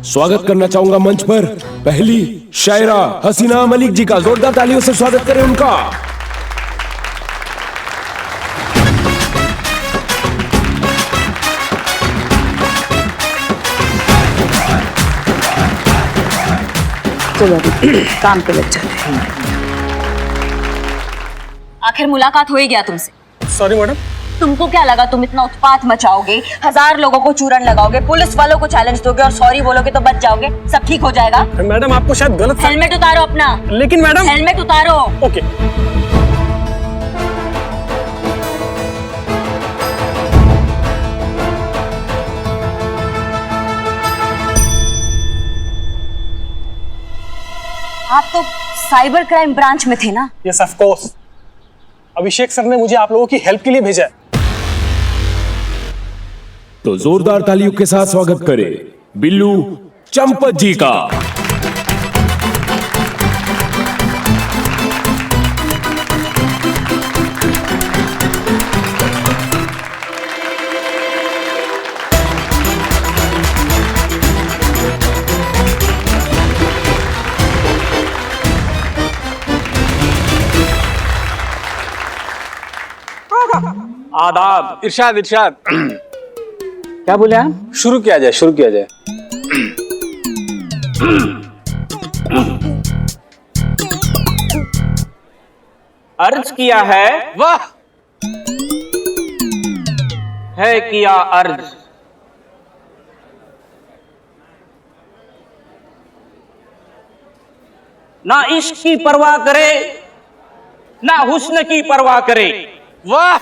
स्वागत करना चाहूंगा मंच पर पहली शायरा हसीना मलिक जी का। जोरदार तालियों से स्वागत करें उनका। चलो काम पे लग जाते हैं। आखिर मुलाकात हो ही गया तुमसे। Sorry madam. तुमको क्या लगा तुम इतना उत्पात मचाओगे, 1000 लोगों को चूरन लगाओगे, पुलिस वालों को चैलेंज दोगे और सॉरी बोलोगे तो बच जाओगे, सब ठीक हो जाएगा? मैडम आपको शायद गलत। हेलमेट उतारो अपना। लेकिन मैडम। हेलमेट उतारो। ओके। आप तो साइबर क्राइम ब्रांच में थे ना? Yes of course. Abhishek sir ने मुझे आप लोगों की हेल्प के लिए भेजा है। तो जोरदार तालियों के साथ स्वागत करें बिल्लू चंपत जी का। आदाब। इरशाद इरशाद। क्या बोले आप? शुरू किया जाए, शुरू किया जाए। अर्ज किया है, वाह। है किया अर्ज। ना इश्क की परवाह करे, ना हुस्न की परवाह करे। वाह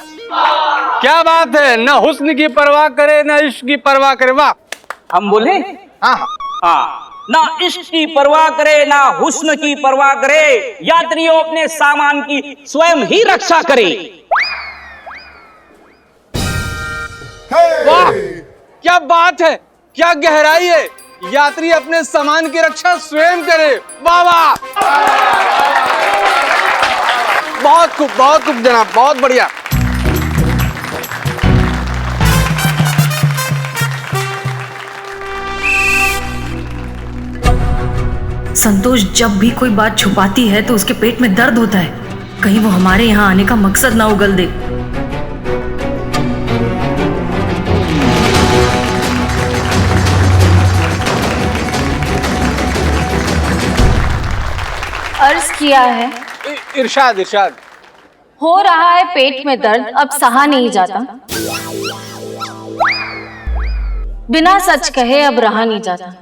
क्या बात है, ना हुस्न की परवाह करे ना इश्क की परवाह करे। वाह। हम बोले हाँ हाँ। ना इश्क की परवाह करे, ना हुस्न की परवाह करे, यात्रियों अपने सामान की स्वयं ही रक्षा करे। वाह क्या बात है, क्या गहराई है। यात्री अपने सामान की रक्षा स्वयं करे। वाह वाह, बहुत खूब जनाब, बहुत बढ़िया। संतोष जब भी कोई बात छुपाती है तो उसके पेट में दर्द होता है। कहीं वो हमारे यहाँ आने का मकसद ना उगल दे। अर्ज किया है, इरशाद इरशाद। हो रहा है पेट में दर्द, अब सहा नहीं जाता। बिना सच कहे अब रहा नहीं जाता।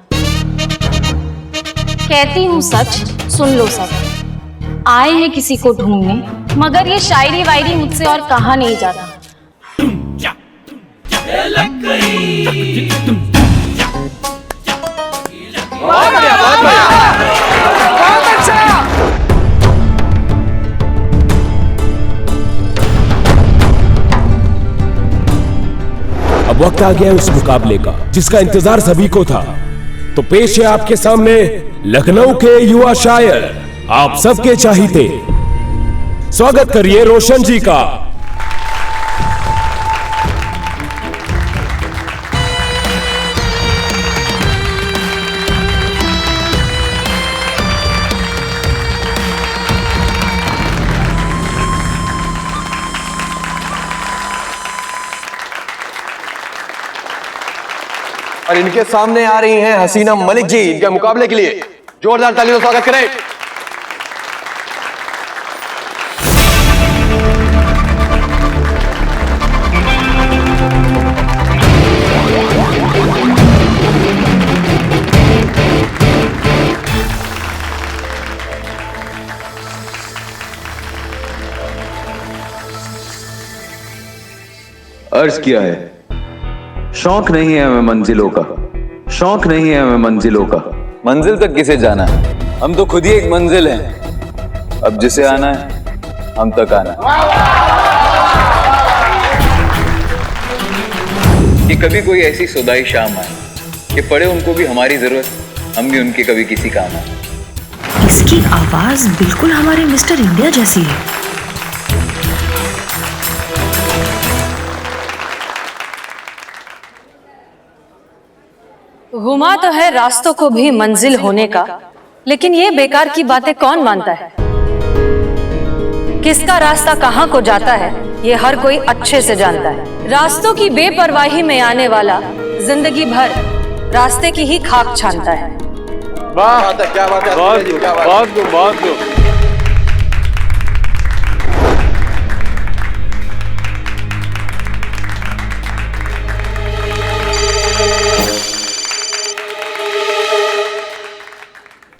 कहती हूँ सच, सुन लो सब। आए हैं किसी को ढूंढने, मगर ये शायरी वायरी मुझसे और कहा नहीं जाता। बहुत बढ़िया, बहुत बढ़िया, बहुत अच्छा। अब वक्त आ गया है उस मुकाबले का जिसका इंतजार सभी को था। तो पेश है आपके सामने लखनऊ के युवा शायर, आप सबके चाहते। स्वागत करिए रोशन जी का। और इनके सामने आ रही हैं हसीना मलिक जी। इनके मुकाबले के लिए जोरदार तालियों से स्वागत करें। अर्ज किया है, शौक नहीं है हमें मंजिलों का, शौक नहीं है हमें मंजिलों का। मंजिल तक किसे जाना है, हम तो खुद ही एक मंजिल हैं। अब जिसे आना है हम तक आना है। कि कभी कोई ऐसी सुदाई शाम आए कि पड़े उनको भी हमारी जरूरत, हम भी उनके कभी किसी काम आए। इसकी आवाज बिल्कुल हमारे मिस्टर इंडिया जैसी है। गुमा तो है रास्तों को भी मंजिल होने का, लेकिन ये बेकार की बातें कौन मानता है? किसका रास्ता कहाँ को जाता है ये हर कोई अच्छे से जानता है। रास्तों की बेपरवाही में आने वाला जिंदगी भर रास्ते की ही खाक छानता है। वाह, क्या बात है, बहुत खूब।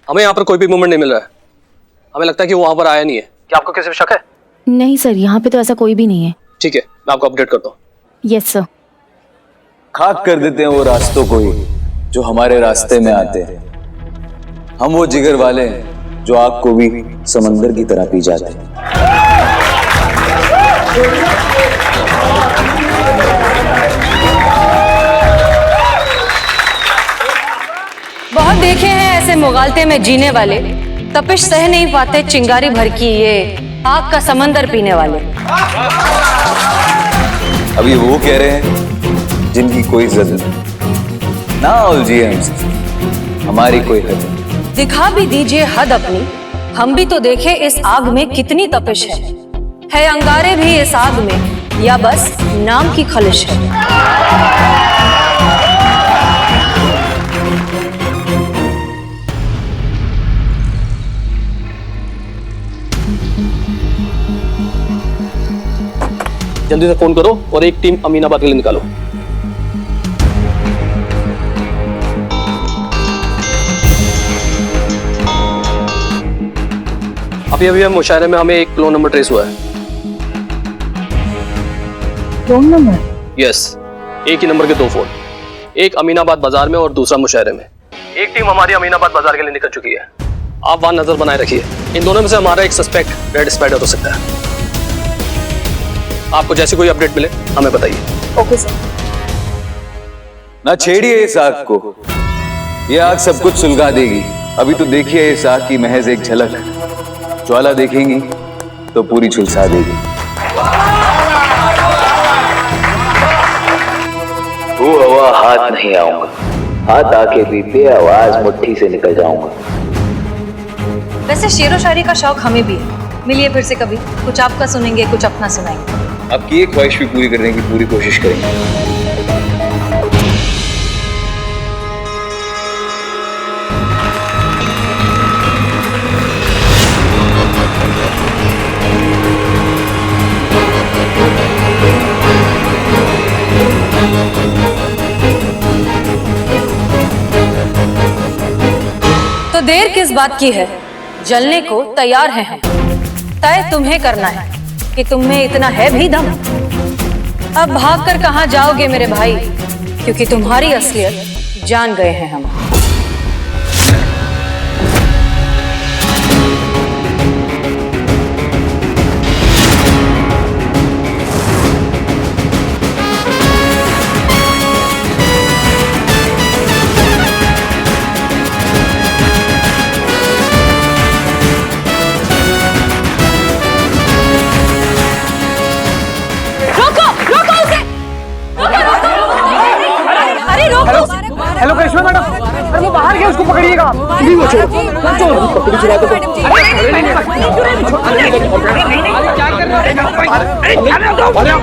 हमें यहाँ पर कोई भी मूवमेंट नहीं मिल रहा है। हमें लगता है कि वो वहां पर आया नहीं है। क्या आपको किसी पे शक है? नहीं सर, यहाँ पे तो ऐसा कोई भी नहीं है। ठीक है, मैं आपको अपडेट करता हूँ। Yes sir. खाक कर देते हैं वो रास्तों को ही जो हमारे रास्ते में आते हैं। हम वो जिगर वाले हैं जो आग को भी समंदर की तरह पी जाते हैं। बहुत देखे हैं ऐसे मुगालते में जीने वाले, तपिश सह नहीं पाते चिंगारी भर की ये आग का समंदर पीने वाले। अब ये वो कह रहे हैं जिनकी कोई इज्जत नहीं। ना उलझिए हमसे, हमारी कोई हद नहीं। दिखा भी दीजिए हद अपनी, हम भी तो देखे इस आग में कितनी तपिश है अंगारे भी इस आग में या बस नाम की खलिश है। जल्दी से फोन करो और एक टीम अमीनाबाद के लिए निकालो। अभी अभी हम मुशायरे में हमें एक क्लोन नंबर ट्रेस हुआ है। Clone number? यस, एक ही नंबर के 2 फोन, एक अमीनाबाद बाजार में और दूसरा मुशायरे में। एक टीम हमारी अमीनाबाद बाजार के लिए निकल चुकी है। आप वहां नजर बनाए रखिए। इन दोनों में से हमारा एक सस्पेक्ट रेड स्पाइडर हो सकता है। आपको जैसे कोई अपडेट मिले हमें बताइए। Okay sir. ना छेड़िए इस आग को, ये आग सब कुछ सुलगा देगी। अभी तो देखिए इस आग की महज एक झलक, ज्वाला देखेंगी तो पूरी झुलसा देगी। वो हवा हाथ नहीं आऊंगा, हाथ आके भी बेआवाज मुट्ठी से निकल जाऊंगा। वैसे शेरो शायरी का शौक हमें भी है, मिलिए फिर से कभी, कुछ आपका सुनेंगे कुछ अपना सुनाएंगे। आपकी एक ख्वाहिश भी पूरी करने की पूरी कोशिश करेंगे। तो देर किस बात की है, जलने को तैयार हैं हम। तय तुम्हें करना है कि तुम में इतना है भी दम। अब भागकर कहां जाओगे मेरे भाई, क्योंकि तुम्हारी असलियत जान गए हैं हम। हेलो करिश्मा मैडम, अरे वो बाहर गया, उसको पकड़िएगा। नहीं वो छोड़ो, पकड़ी चला दो। क्या कर रहे हो?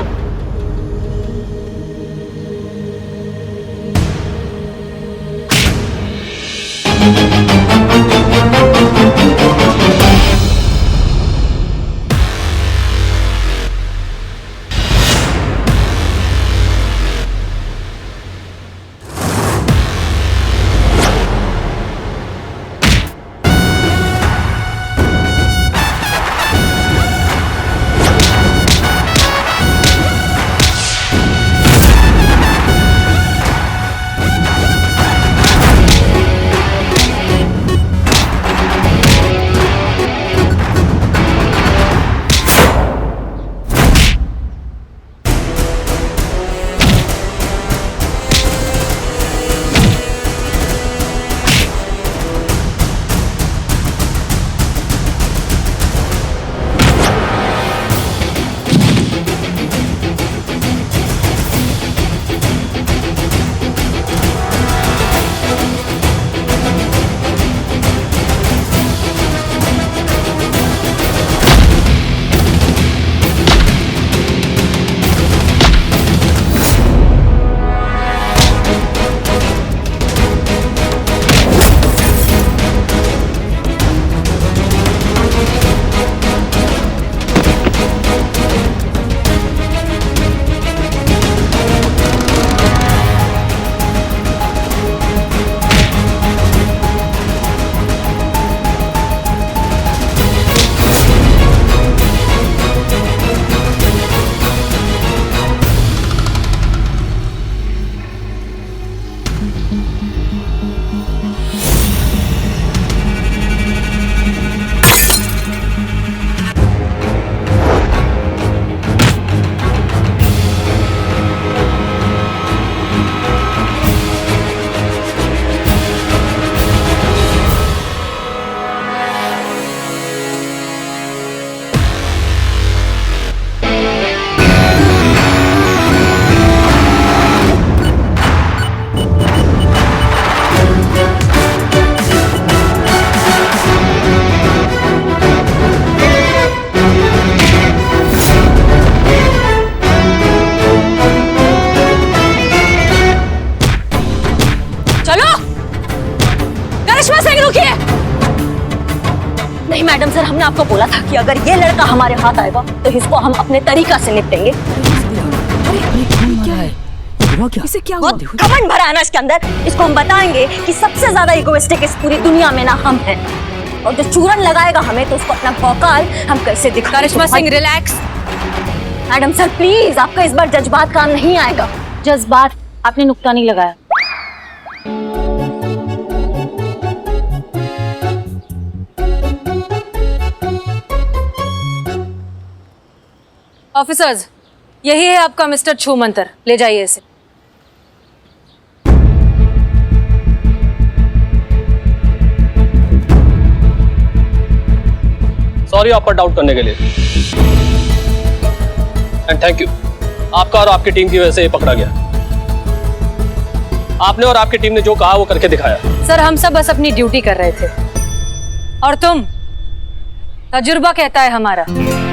करिश्मा सिंह रुकिए। नहीं मैडम सर, हमने आपको बोला था कि अगर ये लड़का हमारे हाथ आएगा तो इसको हम अपने तरीका से निपटेंगे। इसे क्या बहुत घमंड भरा है ना इसके अंदर। इसको हम बताएंगे कि सबसे ज्यादा इगोइस्टिक इस पूरी दुनिया में ना हम हैं, और जो चूरन लगाएगा हमें तो उसको अपना भौकाल हम कैसे दिखाएं। Karishma Singh relax. Madam sir please, आपका इस बार जज्बात काम नहीं आएगा। जज्बात? आपने नुक्ता नहीं लगाया। ऑफिसर्स, यही है आपका मिस्टर छू मंतर, ले जाइए इसे। सॉरी आप पर डाउट करने के लिए, एंड थैंक यू। आपका और आपकी टीम की वजह से ये पकड़ा गया। आपने और आपकी टीम ने जो कहा वो करके दिखाया। सर हम सब बस अपनी ड्यूटी कर रहे थे, और तुम, तजुर्बा कहता है हमारा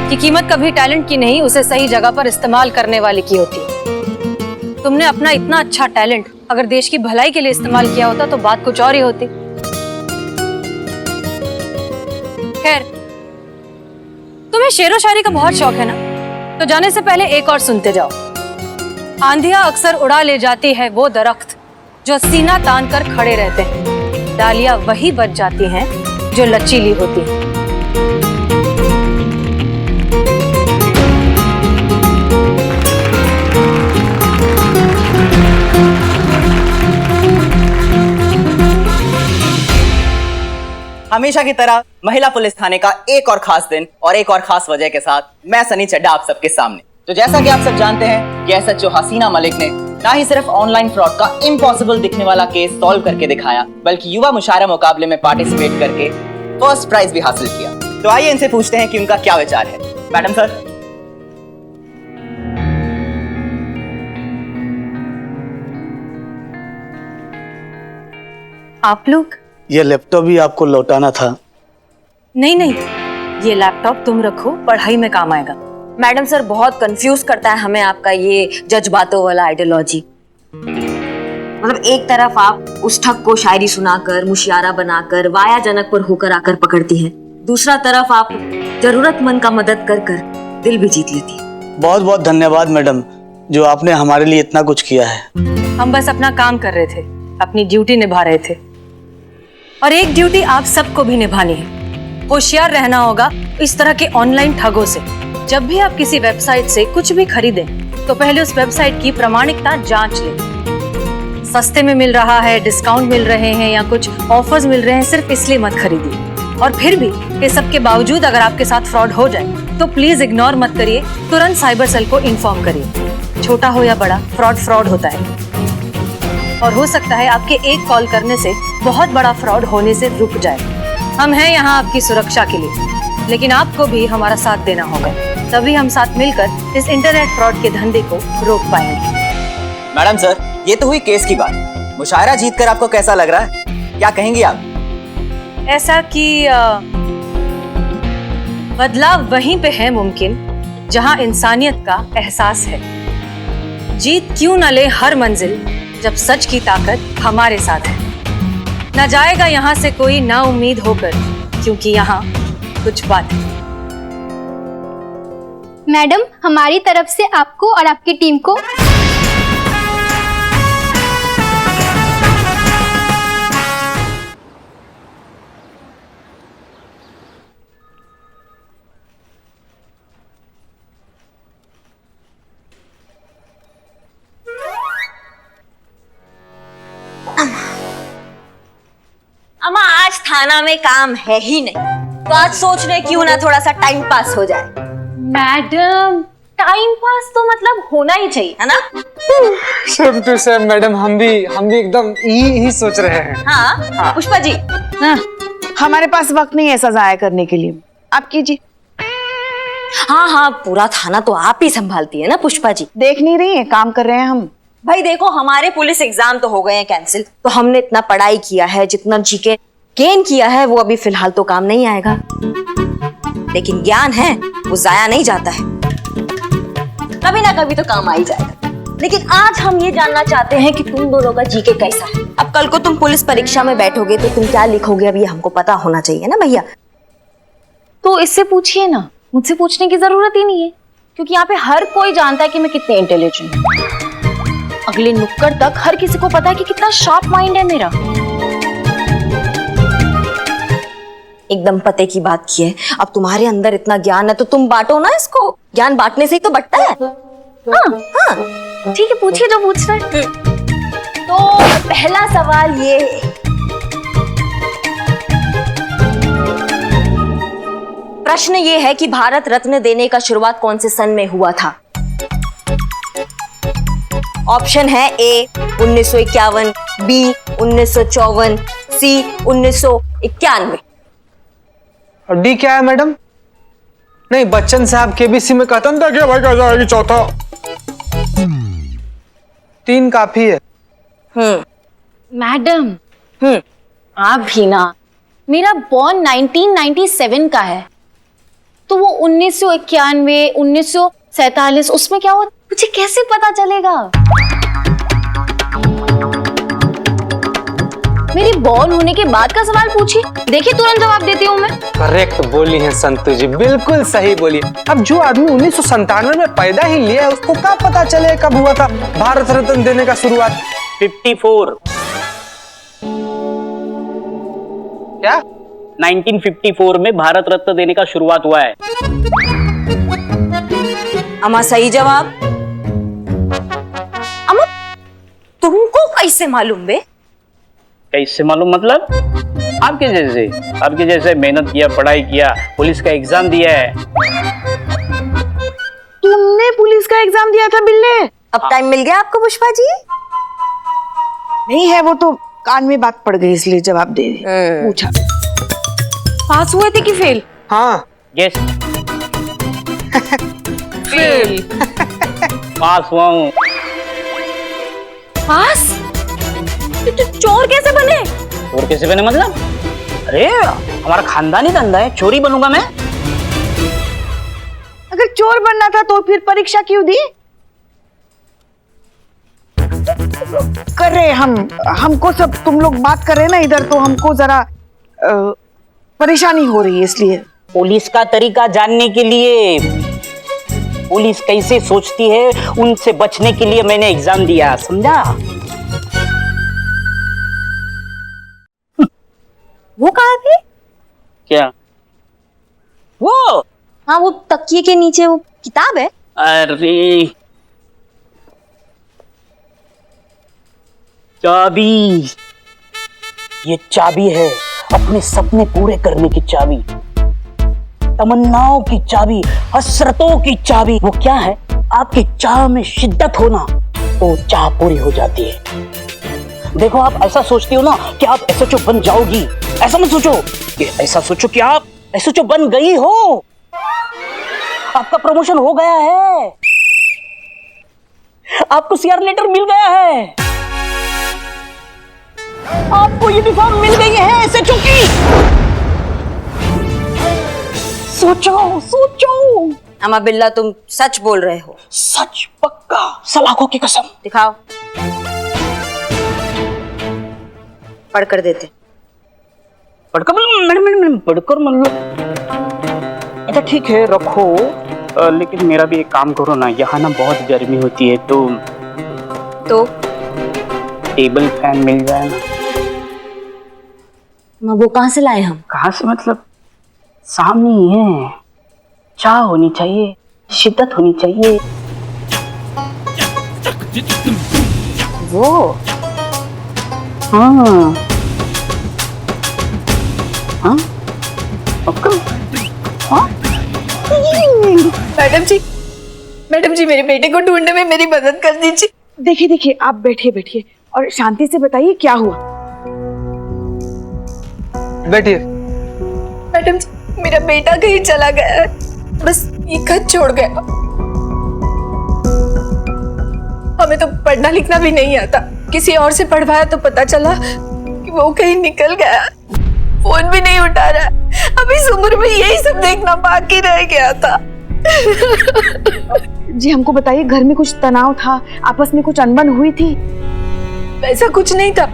कि कीमत कभी टैलेंट की नहीं, उसे सही जगह पर इस्तेमाल करने वाले की होती है। तुमने अपना इतना अच्छा टैलेंट अगर देश की भलाई के लिए इस्तेमाल किया होता तो बात कुछ और ही होती। खैर, तुम्हें शेरो शायरी का बहुत शौक है ना, तो जाने से पहले एक और सुनते जाओ। आंधियां अक्सर उड़ा ले जाती है वो दरख्त जो सीना तान कर खड़े रहते हैं, डालियां वही बच जाती हैं जो लचीली होती हैं। हमेशा की तरह महिला पुलिस थाने का एक और खास दिन और एक और खास वजह के साथ मैं सनी चड्ढा आप सबके सामने। तो जैसा कि आप सब जानते हैं कि एसएचओ हसीना मलिक ने ना ही सिर्फ ऑनलाइन फ्रॉड का इम्पॉसिबल दिखने वाला केस सॉल्व करके दिखाया, बल्कि युवा मुशायरा मुकाबले में पार्टिसिपेट करके फर्स्ट प्राइज भी हासिल किया। तो आइए इनसे पूछते हैं कि उनका क्या विचार है। Madam sir. आप लोग? ये लैपटॉप भी आपको लौटाना था। नहीं नहीं, ये लैपटॉप तुम रखो, पढ़ाई में काम आएगा। मैडम सर बहुत कंफ्यूज करता है हमें आपका ये जज्बातों वाला आइडियोलॉजी। मतलब एक तरफ आप उस ठग को शायरी सुनाकर, मुशियारा बनाकर, वाया जनक पर होकर आकर पकड़ती हैं, दूसरा तरफ आप जरूरतमंद का मदद कर कर दिल भी जीत लेती है। बहुत बहुत धन्यवाद मैडम, जो आपने हमारे लिए इतना कुछ किया है। हम बस अपना काम कर रहे थे, अपनी ड्यूटी निभा रहे थे, और एक ड्यूटी आप सबको भी निभानी है। होशियार रहना होगा इस तरह के ऑनलाइन ठगों से। जब भी आप किसी वेबसाइट से कुछ भी खरीदें तो पहले उस वेबसाइट की प्रामाणिकता जांच लें। सस्ते में मिल रहा है, डिस्काउंट मिल रहे हैं या कुछ ऑफर्स मिल रहे हैं, सिर्फ इसलिए मत खरीदिए। और फिर भी ये सब के बावजूद अगर आपके साथ फ्रॉड हो जाए तो प्लीज इग्नोर मत करिए, तुरंत साइबर सेल को इन्फॉर्म करिए। छोटा हो या बड़ा, फ्रॉड होता है, और हो सकता है आपके एक कॉल करने से बहुत बड़ा फ्रॉड होने से रुक जाए। हम हैं यहाँ आपकी सुरक्षा के लिए, लेकिन आपको भी हमारा साथ देना होगा, तभी हम साथ मिलकर इस इंटरनेट फ्रॉड के धंधे को रोक पाएंगे। मैडम सर, ये तो हुई केस की बात। मुशायरा जीतकर आपको कैसा लग रहा है, क्या कहेंगी आप? ऐसा कि बदलाव वहीं पे है मुमकिन जहां इंसानियत का एहसास है। जीत क्यों न ले हर मंजिल जब सच की ताकत हमारे साथ है। न जाएगा यहाँ से कोई ना उम्मीद होकर, क्योंकि यहाँ कुछ बात है। मैडम, हमारी तरफ से आपको और आपकी टीम को अम्मा आज थाना में काम है ही नहीं, तो आज सोच रहे क्यों ना थोड़ा सा टाइम पास हो जाए। मैडम, टाइम पास तो मतलब होना ही चाहिए, है ना? सेम टू सेम मैडम, हम भी एकदम यही सोच रहे हैं। हाँ पुष्पा जी। हाँ, हमारे पास वक्त नहीं है ऐसा जाया करने के लिए, आप कीजिए। हाँ पूरा थाना तो आप ही संभालती है ना पुष्पा जी। देख नहीं रही है, काम कर रहे हैं हम। भाई देखो, हमारे पुलिस एग्जाम तो हो गए हैं कैंसिल, तो हमने इतना पढ़ाई किया है, जितना जीके गेन किया है वो अभी फिलहाल तो काम नहीं आएगा, लेकिन ज्ञान है वो जाया नहीं जाता है, कभी ना कभी तो काम आ ही जाएगा। लेकिन आज हम ये जानना चाहते हैं कि तुम दोनों का जीके कैसा है। अब कल को तुम पुलिस परीक्षा में बैठोगे तो तुम क्या लिखोगे, अब ये हमको पता होना चाहिए ना भैया। तो इससे पूछिए ना, मुझसे पूछने की जरूरत ही नहीं है, क्योंकि यहाँ पे हर कोई जानता है कि मैं कितनी इंटेलिजेंट हूँ। अगले नुक्कड़ तक हर किसी को पता है कि कितना शार्प माइंड है मेरा। एकदम पते की बात की है। अब तुम्हारे अंदर इतना ज्ञान है तो तुम बांटो ना इसको, ज्ञान बांटने से ही तो बढ़ता है। हाँ हाँ ठीक है, पूछिए जो पूछ रहे हैं। तो पहला सवाल ये है, प्रश्न ये है कि भारत रत्न देने का शुरुआत कौन से सन में हुआ था? ऑप्शन है ए 1951, बी 1954, सी 1991। और डी क्या है मैडम? नहीं, बच्चन साहब केबीसी में कहता था कि भाई कैसा है चौथा। 3 काफी है। मैडम आप भी ना, मेरा बॉर्न 1997 का है, तो वो 1991, 1947 उसमें क्या हुआ मुझे कैसे पता चलेगा? मेरी बॉर्न होने के बाद का सवाल पूछिए, देखिए तुरंत जवाब देती हूँ मैं। करेक्ट बोली है संतु जी, बिल्कुल सही बोली। अब जो आदमी 1997 में पैदा ही लिया है उसको क्या पता चले कब हुआ था भारत रत्न देने का शुरुआत? 54। क्या? 1954 में भारत रत्न देने का शुरुआत हुआ है। अमा सही जवाब। अमा तुमको कैसे मालूम बे? कैसे मालूम मतलब? आपके जैसे मेहनत किया, पढ़ाई किया, पुलिस का एग्जाम दिया है। तुमने पुलिस का एग्जाम दिया था बिल्ले? अब टाइम मिल गया आपको पुष्पा जी? नहीं है, वो तो कान में बात पड़ गई इसलिए जवाब दे पूछा। पास हुए थे कि फेल? हाँ यस फेल। पास हुआ हूँ। पास? तो चोर कैसे बने? चोर कैसे बने मतलब? अरे हमारा खानदानी धंधा है, चोरी बनूंगा मैं? अगर चोर बनना था तो फिर परीक्षा क्यों दी? कर रहे हमको सब तुम लोग बात कर रहे ना इधर, तो हमको जरा परेशानी हो रही है इसलिए। पुलिस का तरीका जानने के लिए, पुलिस कैसे सोचती है उनसे बचने के लिए मैंने एग्जाम दिया, समझा? वो कहाँ थे? क्या वो? हाँ वो तकिए के नीचे वो किताब है। अरे चाबी, ये चाबी है अपने सपने पूरे करने की चाबी, तमन्नाओं की चाबी, हसरतों की चाबी। वो क्या है? आपकी चाह में शिद्दत होना तो चाह पूरी हो जाती है। देखो आप ऐसा सोचती हो ना कि आप एसएचओ बन जाओगी, ऐसा मत सोचो कि ऐसा सोचो कि आप एसएचओ बन गई हो, आपका प्रमोशन हो गया है, आपको सीआर लेटर मिल गया है, आपको यूनिफॉर्म मिल गई है एसएचओ की। सोचो सोचो। अमा बिल्ला तुम सच बोल रहे हो? सच पक्का, सलाखों की कसम। दिखाओ। पढ़कर देते। पढ़कर मैडम पढ़कर मतलब अच्छा ठीक है रखो, लेकिन मेरा भी एक काम करो ना, यहाँ ना बहुत गर्मी होती है तो टेबल फैन मिल जाए ना। वो कहाँ से लाए हम? कहाँ से मतलब? सामने ही है। चाह होनी चाहिए, शिद्दत होनी चाहिए। वो हाँ हाँ पक्का। हाँ मैडम जी मेरे बेटे को ढूंढने में मेरी मदद कर दीजिए। देखिए देखिए आप बैठिए और शांति से बताइए क्या हुआ। बैठिए। मैडम जी मेरा बेटा कहीं चला गया है, बस ये खत छोड़ गया। हमें तो पढ़ना लिखना भी नहीं आता, किसी और से पढ़वाया तो पता चला कि वो कहीं निकल गया, फोन भी नहीं उठा रहा। अब इस उम्र में यही सब देखना बाकी रह गया था। जी हमको बताइए, घर में कुछ तनाव था, आपस में कुछ अनबन हुई थी? ऐसा कुछ नहीं था,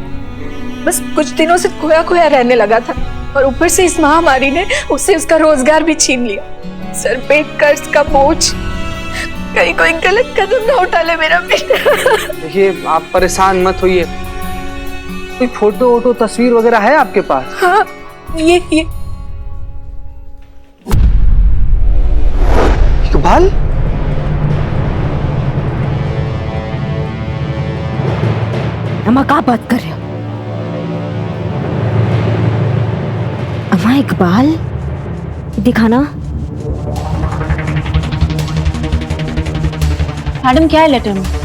बस कुछ दिनों से खोया खोया रहने लगा था और ऊपर से इस महामारी ने उससे उसका रोजगार भी छीन लिया। सर पे कर्ज का बोझ, कहीं कोई गलत कदम ना उठा ले मेरा बेटा। देखिए आप परेशान मत होइए, कोई फोटो वोटो तस्वीर वगैरह है आपके पास? हाँ ये इकबाल, अम्मा क्या बात कर रहे हो? अम्मा इकबाल दिखाना। मैडम क्या है लेटर में?